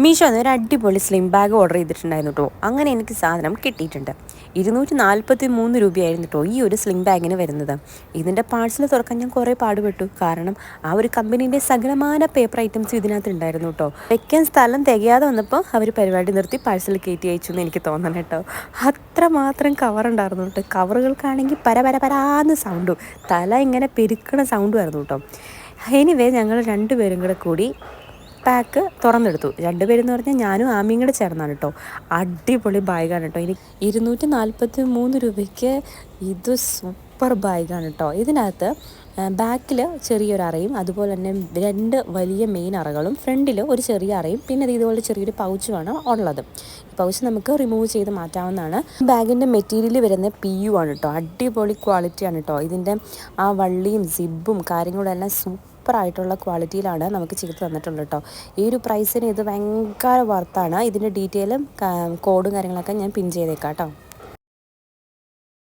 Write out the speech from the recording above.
മീഷോന്ന് ഒരു അടിപൊളി slim bag order ചെയ്തിട്ടുണ്ടായിരുന്നു കേട്ടോ. അങ്ങനെ എനിക്ക് സാധനം കിട്ടിയിട്ടുണ്ട്. 243 രൂപയായിരുന്നു കേട്ടോ ഈ ഒരു സ്ലിം ബാഗിന് വരുന്നത്. ഇതിൻ്റെ പാഴ്സൽ തുറക്കാൻ ഞാൻ കുറേ പാടുപെട്ടു. കാരണം ആ ഒരു കമ്പനീൻ്റെ സകലമാന പേപ്പർ ഐറ്റംസ് ഇതിനകത്ത് ഉണ്ടായിരുന്നു കേട്ടോ. വെക്കാൻ സ്ഥലം തികയാതെ വന്നപ്പോൾ അവർ പരിപാടി നിർത്തി പാഴ്സൽ കയറ്റി അയച്ചു എന്ന് എനിക്ക് തോന്നണം കേട്ടോ. അത്രമാത്രം കവർ ഉണ്ടായിരുന്നു കേട്ടോ. കവറുകൾക്കാണെങ്കിൽ പരാന്ന് സൗണ്ടും തല ഇങ്ങനെ പെരുക്കണ സൗണ്ടും ആയിരുന്നു കേട്ടോ. എനിവേ ഞങ്ങൾ രണ്ടുപേരും കൂടി പാക്ക് തുറന്നെടുത്തു. രണ്ടുപേരെന്ന് പറഞ്ഞാൽ ഞാനും ആമിയും കൂടെ ചേർന്നാണ് കേട്ടോ. അടിപൊളി ബാഗാണ് കേട്ടോ. 243 രൂപയ്ക്ക് ഇത് സൂപ്പർ ബാഗാണ് കേട്ടോ. ഇതിനകത്ത് ബാക്കിൽ ചെറിയൊരു അറയും അതുപോലെ തന്നെ 2 വലിയ മെയിൻ അറകളും ഫ്രണ്ടിൽ ഒരു ചെറിയ അറയും പിന്നെ ഇതുപോലെ ചെറിയൊരു പൗച്ചുമാണ് ഉള്ളത്. ഈ പൗച്ച് നമുക്ക് റിമൂവ് ചെയ്ത് മാറ്റാവുന്നതാണ്. ബാഗിൻ്റെ മെറ്റീരിയൽ വരുന്ന PU ആണ് കേട്ടോ. അടിപൊളി ക്വാളിറ്റിയാണ് കേട്ടോ. ഇതിൻ്റെ ആ വള്ളിയും സിബും കാര്യങ്ങളും എല്ലാം സൂപ്പറായിട്ടുള്ള ക്വാളിറ്റിയിലാണ് നമുക്ക് ചെയ്ത് തന്നിട്ടുള്ളത് കേട്ടോ. ഈ ഒരു പ്രൈസിന് ഇത് ഭയങ്കര വർത്താണ്. ഇതിൻ്റെ ഡീറ്റെയിലും കോഡും കാര്യങ്ങളൊക്കെ ഞാൻ പിൻ ചെയ്തേക്കാം കേട്ടോ.